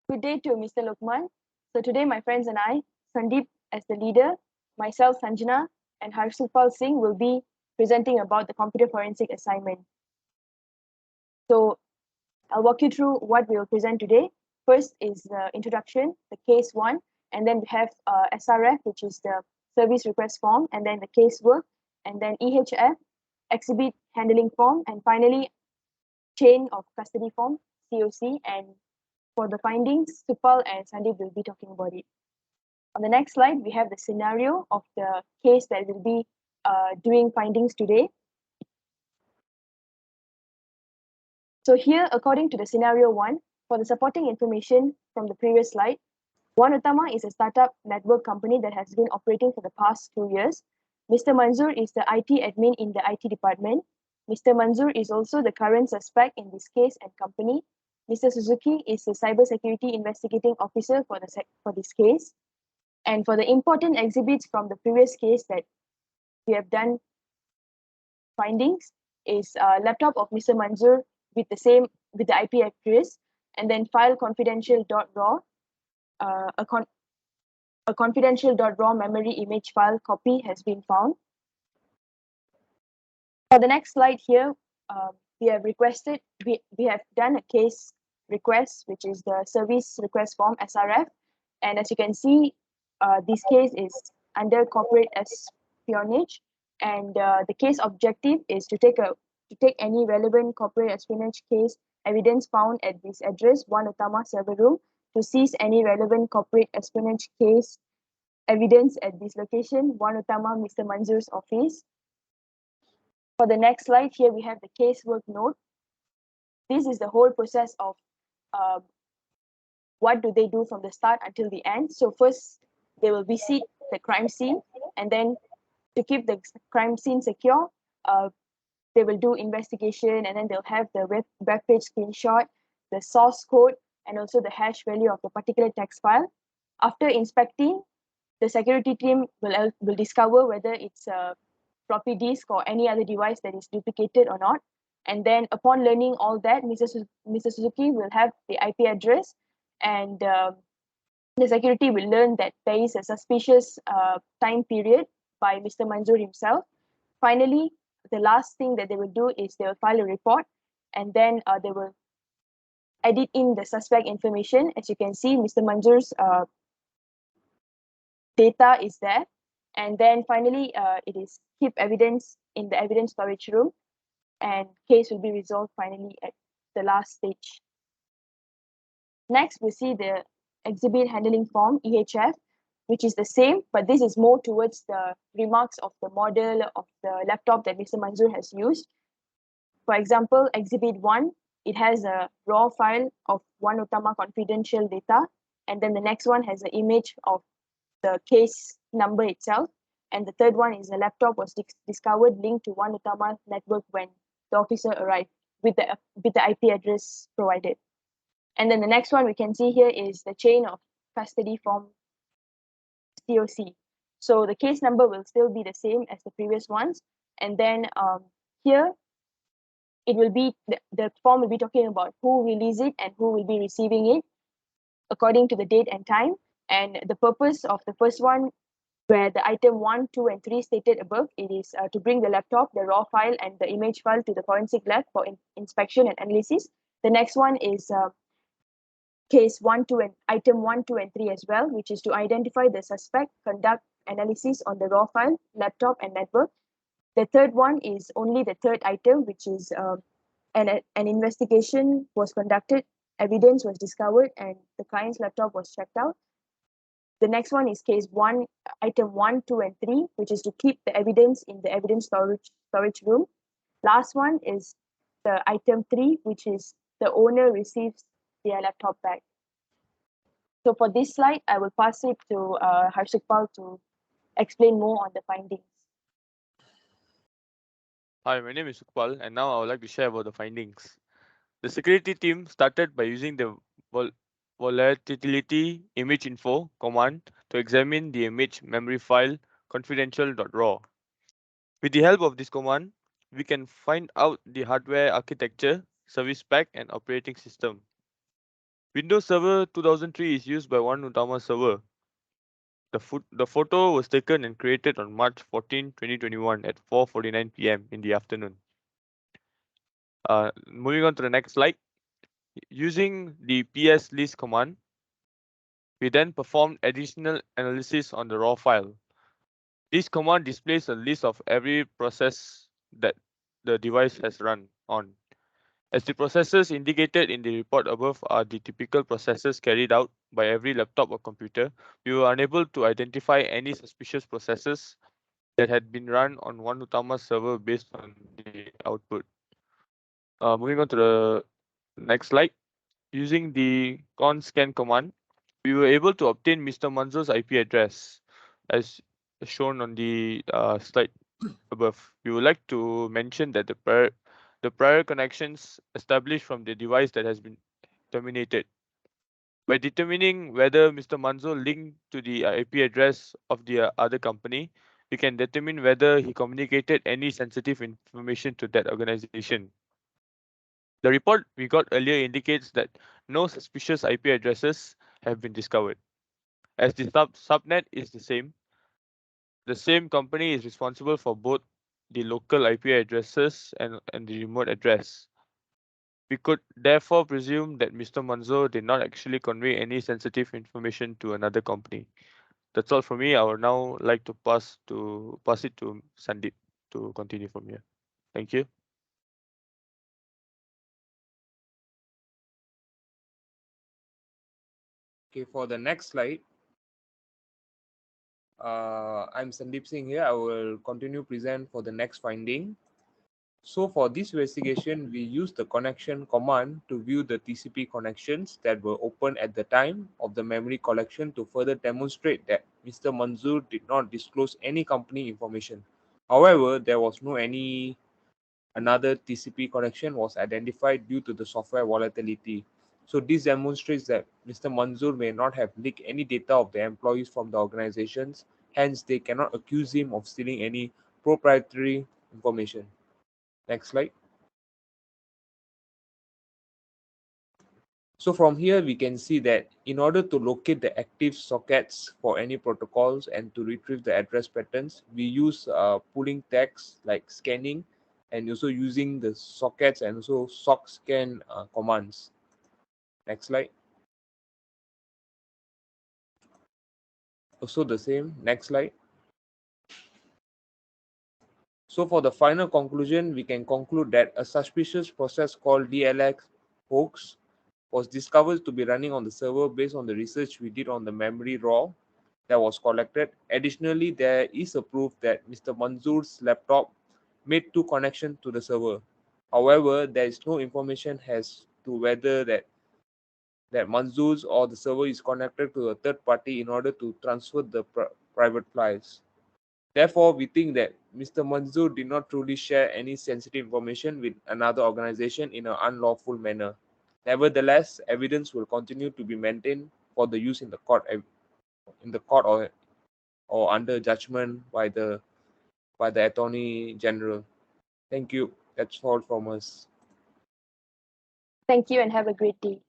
Good day to Mr. Lukman. So today my friends and I, Sandeep as the leader, myself Sannjanaa and Harsukhpal Singh will be presenting about the computer forensic assignment. So I'll walk you through what we will present today. First is the introduction, the case one, and then we have SRF, which is the service request form, and then the casework, and then EHF, exhibit handling form, and finally chain of custody form, COC, and for the findings, Supal and Sandeep will be talking about it. On the next slide, we have the scenario of the case that will be doing findings today. So here, according to the scenario one, for the supporting information from the previous slide, One Utama is a startup network company that has been operating for the past 2 years. Mr. Manzoor is the IT admin in the IT department. Mr. Manzoor is also the current suspect in this case and company. Mr. Suzuki is the cybersecurity investigating officer for this case. And for the important exhibits from the previous case that we have done findings is a laptop of Mr. Manzoor with the IP address, and then file confidential.raw, a confidential.raw memory image file copy has been found. For the next slide here, we have done a case request, which is the service request form SRF, and as you can see, this case is under corporate espionage, and the case objective is to take any relevant corporate espionage case evidence found at this address, One Utama server room, to seize any relevant corporate espionage case evidence at this location, One Utama Mr. Manzoor's office. For the next slide, here we have the casework note. This is the whole process of uh, what do they do from the start until the end. So first, they will visit the crime scene, and then to keep the crime scene secure, they will do investigation, and then they'll have the web page screenshot, the source code, and also the hash value of the particular text file. After inspecting, the security team will discover whether it's a floppy disk or any other device that is duplicated or not. And then upon learning all that, Mr. Suzuki will have the IP address, and the security will learn that there is a suspicious time period by Mr. Manzoor himself. Finally, the last thing that they will do is they will file a report, and then they will edit in the suspect information. As you can see, Mr. Manzoor's data is there. And then finally, it is keep evidence in the evidence storage room, and case will be resolved finally at the last stage. Next, we see the exhibit handling form, EHF, which is the same, but this is more towards the remarks of the model of the laptop that Mr. Manzoor has used. For example, exhibit 1, it has a raw file of One Utama confidential data, and then the next one has an image of the case number itself, and the third one is the laptop was discovered linked to One Utama network when the officer arrived with the IP address provided. And then the next one we can see here is the chain of custody form COC. So the case number will still be the same as the previous ones. And then here, it will be, the form will be talking about who release it and who will be receiving it according to the date and time. And the purpose of the first one, where the item 1, 2, and 3 stated above, it is to bring the laptop, the raw file, and the image file to the forensic lab for inspection and analysis. The next one is case 1, 2, and item 1, 2, and 3 as well, which is to identify the suspect, conduct analysis on the raw file, laptop, and network. The third one is only the third item, which is an investigation was conducted, evidence was discovered, and the client's laptop was checked out. The next one is case 1, item 1, 2, and 3, which is to keep the evidence in the evidence storage room. Last one is the item 3, which is the owner receives their laptop back. So for this slide, I will pass it to Harsukhpal to explain more on the findings. Hi, my name is Sukpal, and now I would like to share about the findings. The security team started by using the volatility image info command to examine the image memory file confidential.raw. With the help of this command, we can find out the hardware architecture, service pack, and operating system. Windows Server 2003 is used by one Utama server. The photo was taken and created on March 14, 2021 at 4:49 p.m. in the afternoon. Moving on to the next slide. Using the ps list command, we then performed additional analysis on the raw file. This command displays a list of every process that the device has run on. As the processes indicated in the report above are the typical processes carried out by every laptop or computer, we were unable to identify any suspicious processes that had been run on one Utama server based on the output. Moving on to the next slide. Using the conscan command, we were able to obtain Mr. Manzo's IP address as shown on the slide above. We would like to mention that the prior connections established from the device that has been terminated. By determining whether Mr. Manzo linked to the IP address of the other company, we can determine whether he communicated any sensitive information to that organization. The report we got earlier indicates that no suspicious IP addresses have been discovered. As the subnet is the same company is responsible for both the local IP addresses and the remote address. We could therefore presume that Mr. Manzo did not actually convey any sensitive information to another company. That's all from me. I would now like to pass it to Sandeep to continue from here. Thank you. Okay, for the next slide, I'm Sandeep Singh here. I will continue present for the next finding. So for this investigation, we used the connection command to view the TCP connections that were open at the time of the memory collection to further demonstrate that Mr. Manzoor did not disclose any company information. However, there was no any another TCP connection was identified due to the software volatility. So this demonstrates that Mr. Manzoor may not have leaked any data of the employees from the organizations, hence they cannot accuse him of stealing any proprietary information. Next slide. So from here, we can see that in order to locate the active sockets for any protocols and to retrieve the address patterns, we use pulling tags like scanning and also using the sockets and also sock scan commands. Next slide. Also the same. Next slide. So for the final conclusion, we can conclude that a suspicious process called DLX hoax was discovered to be running on the server based on the research we did on the memory raw that was collected. Additionally, there is a proof that Mr. Manzoor's laptop made two connections to the server. However, there is no information as to whether that Manzoor's or the server is connected to a third party in order to transfer the private files. Therefore, we think that Mr. Manzoor did not truly share any sensitive information with another organization in an unlawful manner. Nevertheless, evidence will continue to be maintained for the use in the court or under judgment by the Attorney General. Thank you. That's all from us. Thank you and have a great day.